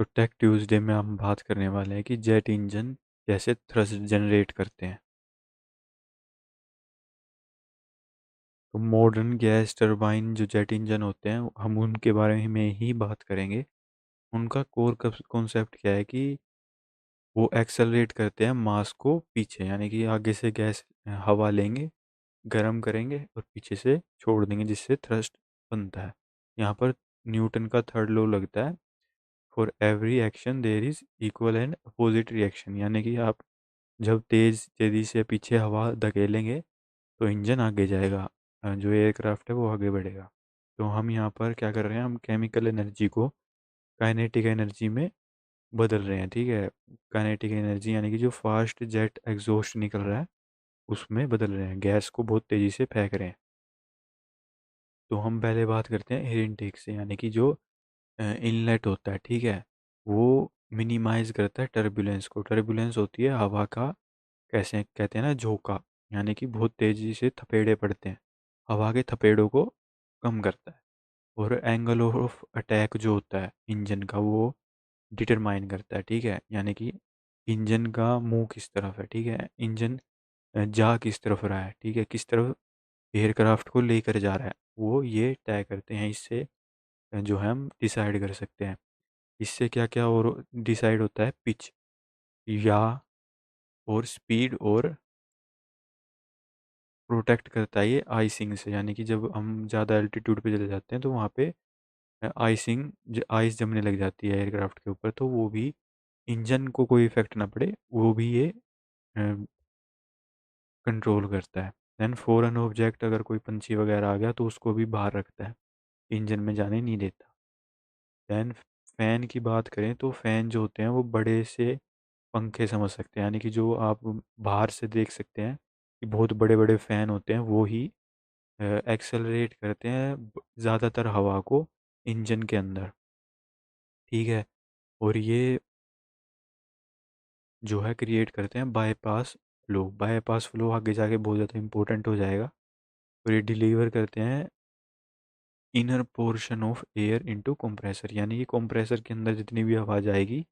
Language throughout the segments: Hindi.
तो टेक ट्यूसडे में हम बात करने वाले हैं कि जेट इंजन कैसे थ्रस्ट जनरेट करते हैं। तो मॉडर्न गैस टरबाइन जो जेट इंजन होते हैं हम उनके बारे में ही बात करेंगे। उनका कोर कॉन्सेप्ट क्या है कि वो एक्सेलरेट करते हैं मास को पीछे, यानी कि आगे से गैस हवा लेंगे, गर्म करेंगे और पीछे से छोड़ देंगे जिससे थ्रस्ट बनता है। यहाँ पर न्यूटन का थर्ड लॉ लगता है, for every action there is equal and opposite reaction. यानी कि आप जब तेज़ तेज़ी से पीछे हवा धकेलेंगे तो इंजन आगे जाएगा, जो एयरक्राफ्ट है वो आगे बढ़ेगा। तो हम यहाँ पर क्या कर रहे हैं, हम केमिकल एनर्जी को काइनेटिक एनर्जी में बदल रहे हैं। ठीक है, काइनेटिक एनर्जी यानी कि जो फास्ट जेट एग्जॉस्ट निकल रहा है उसमें बदल रहे हैं, गैस को बहुत तेज़ी से फेंक रहे हैं। तो हम पहले बात करते हैं एयर इनटेक से, यानी कि जो इनलेट होता है, ठीक है, वो मिनिमाइज करता है टर्बुलेंस को। टर्बुलेंस होती है हवा का, कैसे कहते हैं ना, झोंका, यानी कि बहुत तेज़ी से थपेड़े पड़ते हैं, हवा के थपेड़ों को कम करता है। और एंगल ऑफ अटैक जो होता है इंजन का वो डिटरमाइन करता है। ठीक है, यानी कि इंजन का मुंह किस तरफ है, ठीक है, इंजन जा किस तरफ रहा है, ठीक है, किस तरफ एयरक्राफ्ट को लेकर जा रहा है, वो ये तय करते हैं। इससे जो है हम डिसाइड कर सकते हैं। इससे क्या क्या और डिसाइड होता है, पिच या और स्पीड, और प्रोटेक्ट करता है ये आइसिंग से। यानी कि जब हम ज़्यादा एल्टीट्यूड पे चले जाते हैं तो वहाँ पे आइसिंग आइस जमने लग जाती है एयरक्राफ्ट के ऊपर, तो वो भी इंजन को कोई इफेक्ट ना पड़े, वो भी ये कंट्रोल करता है। देन फॉरेन ऑब्जेक्ट, अगर कोई पंछी वगैरह आ गया तो उसको भी बाहर रखता है, इंजन में जाने नहीं देता। दैन फैन की बात करें तो फैन जो होते हैं वो बड़े से पंखे समझ सकते हैं, यानी कि जो आप बाहर से देख सकते हैं कि बहुत बड़े बड़े फैन होते हैं, वो ही एक्सेलरेट करते हैं ज़्यादातर हवा को इंजन के अंदर। ठीक है, और ये जो है क्रिएट करते हैं बाईपास फ्लो। बाईपास फ्लो आगे जाके बहुत ज़्यादा इंपॉर्टेंट हो जाएगा। और ये डिलीवर करते हैं inner portion of air into compressor, यानी कि कंप्रेसर के अंदर जितनी भी हवा जाएगी,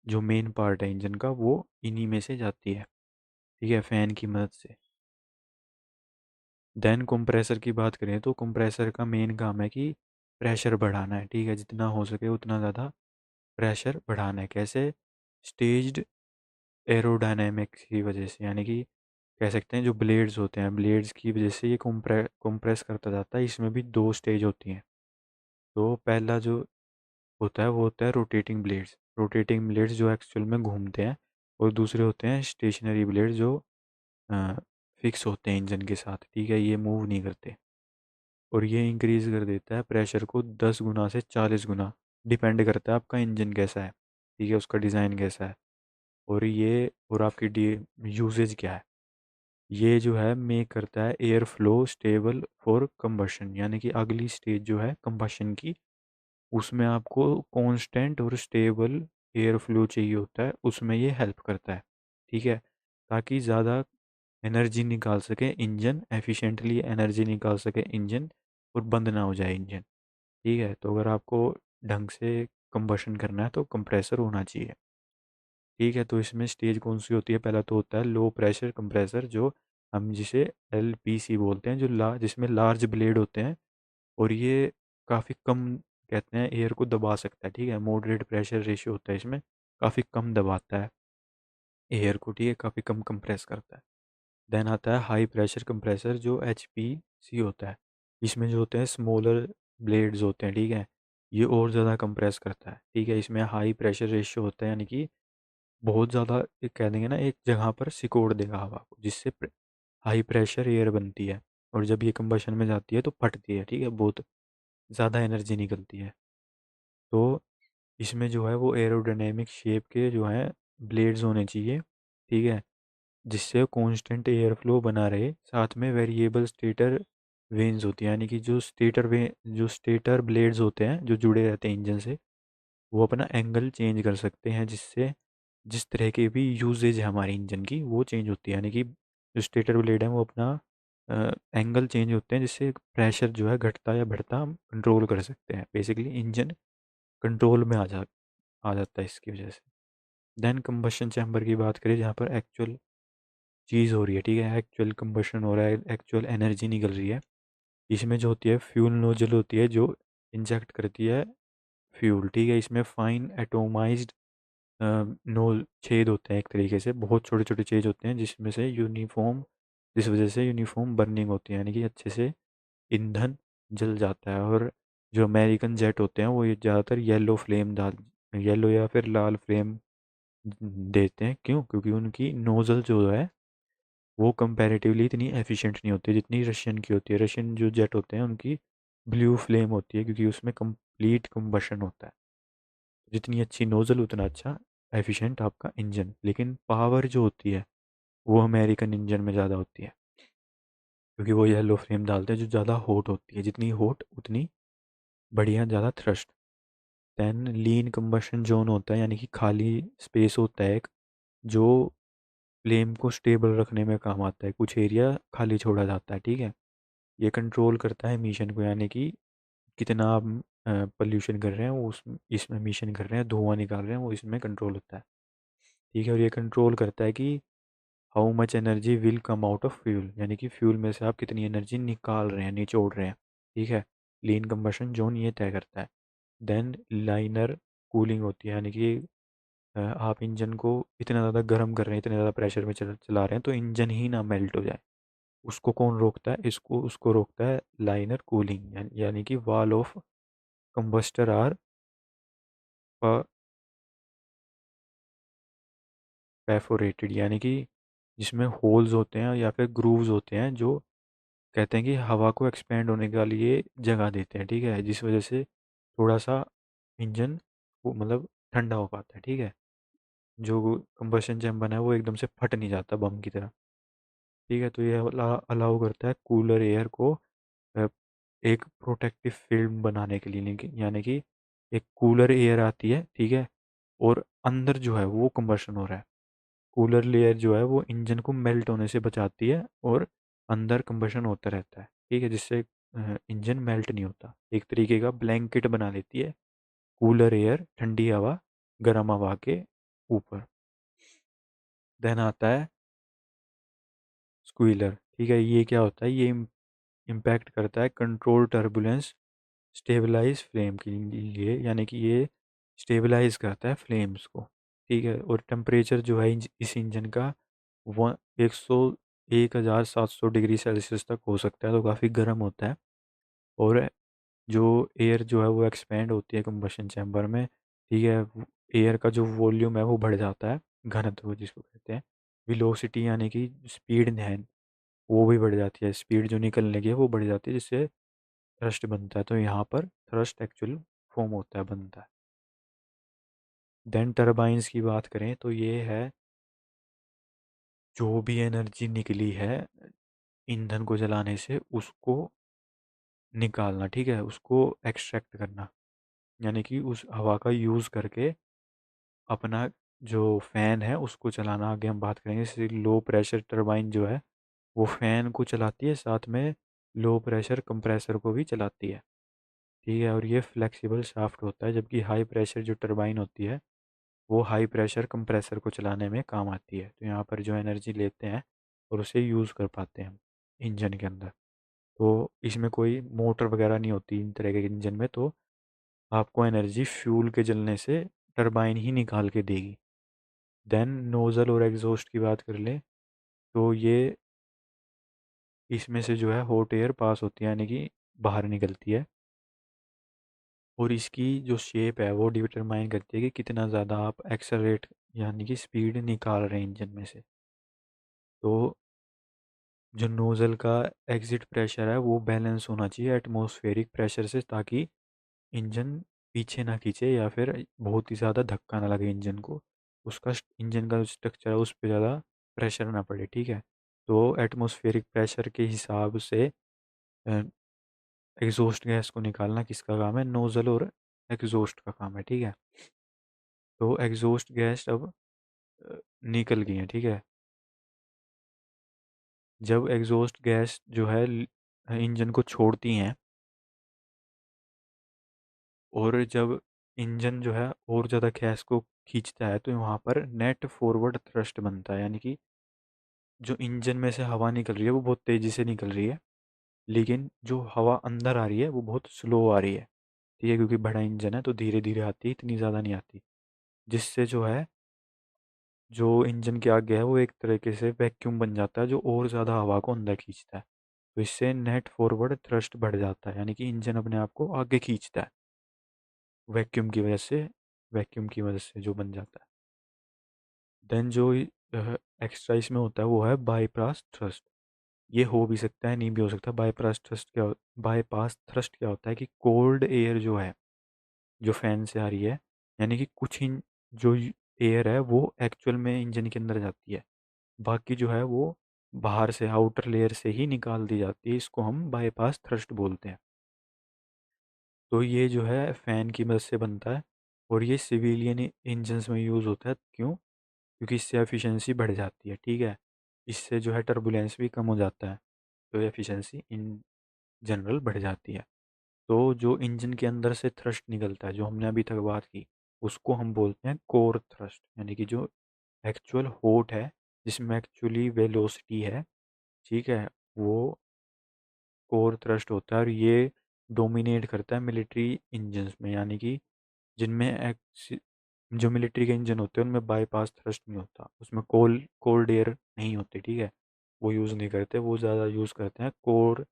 जो मेन पार्ट है इंजन का, वो इन्हीं में से जाती है। ठीक है, फैन की मदद से। देन कंप्रेसर की बात करें तो कंप्रेसर का मेन काम है कि प्रेशर बढ़ाना है। ठीक है, जितना हो सके उतना ज़्यादा प्रेशर बढ़ाना है। कैसे? स्टेज्ड एरोडायनेमिक्स की वजह से, यानी कि कह सकते हैं जो ब्लेड्स होते हैं, ब्लेड्स की वजह से ये कंप्रेस करता जाता है। इसमें भी दो स्टेज होती हैं। तो पहला जो होता है वो होता है रोटेटिंग ब्लेड्स। रोटेटिंग ब्लेड्स जो एक्चुअल में घूमते हैं, और दूसरे होते हैं स्टेशनरी ब्लेड्स जो फिक्स होते हैं इंजन के साथ। ठीक है, ये मूव नहीं करते। और ये इंक्रीज कर देता है प्रेशर को 10 गुना से 40 गुना, डिपेंड करता है आपका इंजन कैसा है, ठीक है, उसका डिज़ाइन कैसा है, और ये और आपकी डी यूजेज क्या है। ये जो है मेक करता है air flow stable for combustion, यानी कि अगली स्टेज जो है कंबशन की, उसमें आपको कांस्टेंट और स्टेबल एयर फ्लो चाहिए होता है, उसमें ये हेल्प करता है। ठीक है, ताकि ज़्यादा एनर्जी निकाल सके इंजन, एफिशिएंटली एनर्जी निकाल सके इंजन, और बंद ना हो जाए इंजन। ठीक है, तो अगर आपको ढंग से कंबशन करना है तो कंप्रेसर होना चाहिए। ठीक है, तो इसमें स्टेज कौन सी होती है? पहला तो होता है लो प्रेशर कंप्रेसर, जो हम जिसे एलपीसी बोलते हैं, जो जिसमें लार्ज ब्लेड होते हैं, और ये काफ़ी कम, कहते हैं, एयर को दबा सकता है। ठीक है, मॉडरेट प्रेशर रेशियो होता है इसमें, काफ़ी कम दबाता है एयर को। ठीक है, काफ़ी कम कंप्रेस करता है। देन आता है हाई प्रेशर कंप्रेसर, जो एचपीसी होता है। इसमें जो होते हैं स्मॉलर ब्लेड्स होते हैं, ठीक है, ये और ज़्यादा कंप्रेस करता है। ठीक है, इसमें हाई प्रेशर रेशियो होता है, यानी कि बहुत ज़्यादा, एक कह देंगे ना, एक जगह पर सिकोड़ देगा हवा को, जिससे हाई प्रेशर एयर बनती है, और जब ये कंबशन में जाती है तो फटती है। ठीक है, बहुत ज़्यादा एनर्जी निकलती है। तो इसमें जो है वो एरोडायनेमिक शेप के जो है ब्लेड्स होने चाहिए। ठीक है, जिससे कांस्टेंट एयर फ्लो बना रहे। साथ में वेरिएबल स्टेटर वेन्स होती हैं, यानी कि जो स्टेटर ब्लेड्स होते हैं जो जुड़े रहते हैं इंजन से, वो अपना एंगल चेंज कर सकते हैं, जिससे जिस तरह की भी यूजेज है हमारे इंजन की वो चेंज होती है। यानी कि जो स्टेटर ब्लेड है वो अपना एंगल चेंज होते हैं, जिससे प्रेशर जो है घटता या बढ़ता हम कंट्रोल कर सकते हैं। बेसिकली इंजन कंट्रोल में आ जा आ जाता है इसकी वजह से। देन कंबशन चैम्बर की बात करें, जहाँ पर एक्चुअल चीज़ हो रही है, ठीक है, एक्चुअल कंबशन हो रहा है, एक्चुअल एनर्जी निकल रही है। इसमें जो होती है फ्यूल नोजल होती है जो इंजेक्ट करती है फ्यूल, ठीक है। इसमें फाइन एटोमाइज्ड नोल छेद होते हैं, एक तरीके से बहुत छोटे छोटे छेद होते हैं, जिस वजह से यूनिफॉर्म बर्निंग होती है, यानी कि अच्छे से ईंधन जल जाता है। और जो अमेरिकन जेट होते हैं वो ये ज़्यादातर येलो या फिर लाल फ्लेम देते हैं। क्यों? क्योंकि उनकी नोज़ल जो है वो कंपैरेटिवली इतनी एफिशिएंट नहीं होती जितनी रशियन की होती है। रशियन जो जेट होते हैं उनकी ब्लू फ्लेम होती है, क्योंकि उसमें कंप्लीट कंबशन होता है। जितनी अच्छी नोज़ल उतना अच्छा एफिशिएंट आपका इंजन। लेकिन पावर जो होती है वो अमेरिकन इंजन में ज़्यादा होती है, क्योंकि वो येलो फ्लेम डालते हैं जो ज़्यादा हॉट होती है। जितनी हॉट उतनी बढ़िया, ज़्यादा थ्रस्ट। देन लीन कंबशन जोन होता है, यानी कि खाली स्पेस होता है एक, जो फ्लेम को स्टेबल रखने में काम आता है। कुछ एरिया खाली छोड़ा जाता है, ठीक है। ये कंट्रोल करता है एमिशन को, यानी कि कितना आप पोल्यूशन कर रहे हैं वो उस इसमें एमिशन कर रहे हैं, धुआं निकाल रहे हैं, वो इसमें कंट्रोल होता है, ठीक है। और ये कंट्रोल करता है कि how much energy will come out of fuel, यानी कि फ्यूल में से आप कितनी एनर्जी निकाल रहे हैं, निचोड़ रहे हैं, ठीक है। लीन कंबशन जोन ये तय करता है। देन लाइनर कूलिंग होती है, यानी कि आप इंजन को इतना ज़्यादा गर्म कर रहे हैं, इतने ज़्यादा प्रेशर में चला रहे हैं तो इंजन ही ना मेल्ट हो जाए। उसको कौन रोकता है? इसको उसको रोकता है लाइनर कूलिंग, यानी कि wall of combustor are perforated, यानी कि जिसमें होल्स होते हैं या फिर ग्रूव्स होते हैं, जो कहते हैं कि हवा को एक्सपेंड होने के लिए जगह देते हैं, ठीक है, जिस वजह से थोड़ा सा इंजन वो मतलब ठंडा हो पाता है, ठीक है। जो कंबशन चैम्बर है वो एकदम से फट नहीं जाता बम की तरह, ठीक है। तो ये अलाउ करता है कूलर एयर को अ, एक प्रोटेक्टिव फिल्म बनाने के लिए, यानी कि एक कूलर एयर आती है, ठीक है, और अंदर जो है वो कंबशन हो रहा है। कूलर लेयर जो है वो इंजन को मेल्ट होने से बचाती है और अंदर कंबशन होता रहता है, ठीक है, जिससे इंजन मेल्ट नहीं होता। एक तरीके का ब्लैंकेट बना लेती है कूलर एयर, ठंडी हवा गर्म हवा के ऊपर। देन आता है स्क्वीलर, ठीक है। ये क्या होता है? ये इम्पैक्ट करता है कंट्रोल टर्बुलेंस स्टेबलाइज फ्लेम के लिए, यानी कि ये स्टेबलाइज करता है फ्लेम्स को, ठीक है। और टेम्परेचर जो है इस इंजन का वन 101,700 डिग्री सेल्सियस तक हो सकता है, तो काफ़ी गर्म होता है। और जो एयर जो है वो एक्सपेंड होती है कंबशन चैम्बर में, ठीक है। एयर का जो वॉल्यूम है वो बढ़ जाता है, घनत्व जिसको कहते हैं। वेलोसिटी यानी कि स्पीड है वो भी बढ़ जाती है, स्पीड जो निकलने की है वो बढ़ जाती है, जिससे थ्रस्ट बनता है। तो यहाँ पर थ्रस्ट एक्चुअल फॉर्म होता है, बनता है। देन टरबाइंस की बात करें तो ये है जो भी एनर्जी निकली है ईंधन को जलाने से उसको निकालना, ठीक है, उसको एक्सट्रैक्ट करना, यानी कि उस हवा का यूज़ करके अपना जो फ़ैन है उसको चलाना। आगे हम बात करेंगे। जैसे लो प्रेशर टरबाइन जो है वो फ़ैन को चलाती है, साथ में लो प्रेशर कंप्रेसर को भी चलाती है, ठीक है। और ये फ्लेक्सिबल शाफ्ट होता है, जबकि हाई प्रेशर जो टरबाइन होती है वो हाई प्रेशर कंप्रेसर को चलाने में काम आती है। तो यहाँ पर जो एनर्जी लेते हैं और उसे यूज़ कर पाते हैं हम इंजन के अंदर। तो इसमें कोई मोटर वगैरह नहीं होती इन तरह के इंजन में, तो आपको एनर्जी फ्यूल के जलने से टरबाइन ही निकाल के देगी। देन नोज़ल और एग्जॉस्ट की बात कर लें तो ये इसमें से जो है हॉट एयर पास होती है, यानी कि बाहर निकलती है। और इसकी जो शेप है वो डिटरमाइन करती है कि कितना ज़्यादा आप एक्सेलरेट यानी कि स्पीड निकाल रहे हैं इंजन में से। तो जो नोज़ल का एग्ज़िट प्रेशर है वो बैलेंस होना चाहिए एटमॉस्फेरिक प्रेशर से, ताकि इंजन पीछे ना खींचे या फिर बहुत ही ज़्यादा धक्का ना लगे इंजन को। इंजन का जो स्ट्रक्चर है उस पे ज़्यादा प्रेशर ना पड़े, ठीक है। तो एटमॉस्फेरिक प्रेशर के हिसाब से एग्जॉस्ट गैस को निकालना किसका काम है? नोज़ल और एग्जॉस्ट का काम है, ठीक है। तो एग्जॉस्ट गैस अब निकल गई है, ठीक है। जब एग्जॉस्ट गैस जो है इंजन को छोड़ती हैं और जब इंजन जो है और ज़्यादा गैस को खींचता है, तो वहाँ पर नेट फॉरवर्ड थ्रस्ट बनता है, यानी कि जो इंजन में से हवा निकल रही है वो बहुत तेज़ी से निकल रही है, लेकिन जो हवा अंदर आ रही है वो बहुत स्लो आ रही है। ठीक है, क्योंकि बड़ा इंजन है तो धीरे धीरे आती है, इतनी ज़्यादा नहीं आती, जिससे जो है जो इंजन के आगे है वो एक तरीके से वैक्यूम बन जाता है जो और ज़्यादा हवा को अंदर खींचता है। तो इससे नेट फॉरवर्ड थ्रस्ट बढ़ जाता है, यानी कि इंजन अपने आप को आगे खींचता है वैक्यूम की वजह से, वैक्यूम की वजह से जो बन जाता है। देन जो एक्स्ट्रा इसमें होता है वो है बाईपास थ्रस्ट। ये हो भी सकता है, नहीं भी हो सकता। बाईपास थ्रस्ट क्या होता है कि कोल्ड एयर जो है, जो फैन से आ रही है, यानी कि कुछ इन जो एयर है वो एक्चुअल में इंजन के अंदर जाती है, बाकी जो है वो बाहर से आउटर लेयर से ही निकाल दी जाती है। इसको हम बाईपास थ्रस्ट बोलते हैं। तो ये जो है फ़ैन की मदद से बनता है, और ये सिविलियन इंजन्स में यूज़ होता है। क्यों? क्योंकि इससे एफिशिएंसी बढ़ जाती है। ठीक है, इससे जो है टर्बुलेंस भी कम हो जाता है, तो एफिशिएंसी इन जनरल बढ़ जाती है। तो जो इंजन के अंदर से थ्रस्ट निकलता है, जो हमने अभी तक बात की, उसको हम बोलते हैं कोर थ्रस्ट, यानी कि जो एक्चुअल होट है, जिसमें एक्चुअली वेलोसिटी है। ठीक है, वो कोर थ्रस्ट होता है, और ये डोमिनेट करता है मिलिट्री इंजन्स में, यानी कि जिनमें जो मिलिट्री के इंजन होते हैं उनमें बाईपास थ्रस्ट नहीं होता, उसमें कोल्ड एयर नहीं होती। ठीक है, वो यूज़ नहीं करते, वो ज़्यादा यूज़ करते हैं कोर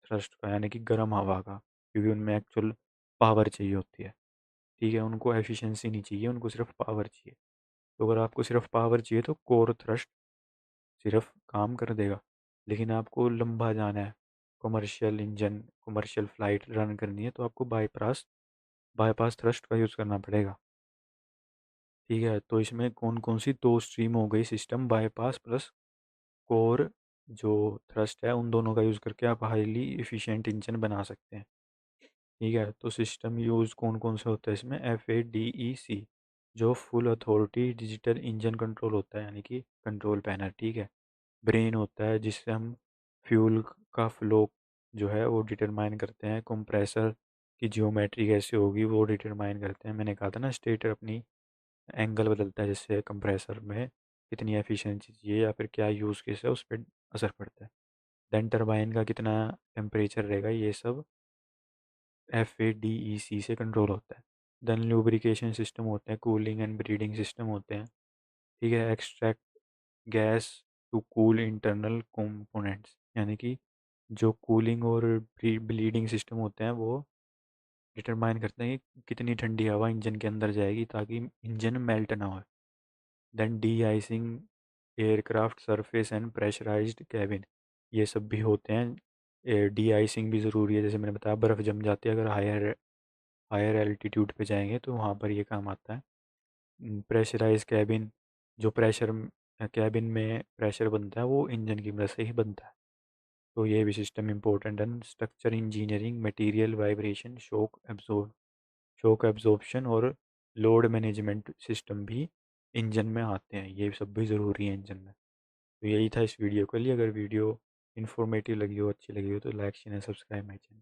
थ्रस्ट का, यानी कि गर्म हवा का, क्योंकि उनमें एक्चुअल पावर चाहिए होती है। ठीक है, उनको एफिशिएंसी नहीं चाहिए, उनको सिर्फ पावर चाहिए। तो अगर आपको सिर्फ पावर चाहिए तो कोर थ्रस्ट सिर्फ काम कर देगा, लेकिन आपको लंबा जाना है, commercial engine, commercial flight run करनी है, तो आपको बाईपास बाईपास थ्रस्ट का यूज़ करना पड़ेगा। ठीक है, तो इसमें कौन कौन सी दो स्ट्रीम हो गई, सिस्टम बाईपास प्लस कोर जो थ्रस्ट है, उन दोनों का यूज़ करके आप हाईली एफिशिएंट इंजन बना सकते हैं। ठीक है, तो सिस्टम यूज़ कौन कौन से होता है इसमें, FADEC, जो full authority digital engine control होता है, यानी कि कंट्रोल पैनल। ठीक है, ब्रेन होता है जिससे हम फ्यूल का फ्लो जो है वो डिटरमाइन करते हैं, कंप्रेसर की जियोमेट्री कैसे होगी वो डिटरमाइन करते हैं। मैंने कहा था ना, स्टेटर अपनी एंगल बदलता है, जिससे कंप्रेसर में कितनी एफिशिएंसी चाहिए या फिर क्या यूज़ केस है उस पर असर पड़ता है। देन टरबाइन का कितना टेम्परेचर रहेगा, ये सब FADEC से कंट्रोल होता है। देन लुब्रिकेशन सिस्टम होते हैं, कूलिंग एंड ब्रीडिंग सिस्टम होते हैं। ठीक है, extract gas to cool internal components, यानी कि जो कूलिंग और ब्लीडिंग सिस्टम होते हैं वो डिटरमाइन करते हैं कि कितनी ठंडी हवा इंजन के अंदर जाएगी ताकि इंजन मेल्ट ना हो। Then de icing aircraft surface and pressurised cabin, ये सब भी होते हैं। डी आइसिंग भी ज़रूरी है, जैसे मैंने बताया बर्फ़ जम जाती है अगर हायर हायर एल्टीट्यूड पे जाएंगे तो वहाँ पर ये काम आता है। प्रेशराइज कैबिन, जो प्रेशर कैबिन में प्रेशर बनता है वो इंजन की मदद से ही बनता है। तो ये भी सिस्टम इम्पोर्टेंट है। Structure engineering, material vibration, shock absorption और लोड मैनेजमेंट सिस्टम भी इंजन में आते हैं, ये सब भी ज़रूरी है इंजन में। तो यही था इस वीडियो के लिए। अगर वीडियो इन्फॉर्मेटिव लगी हो, अच्छी लगी हो, तो like share and subscribe my channel.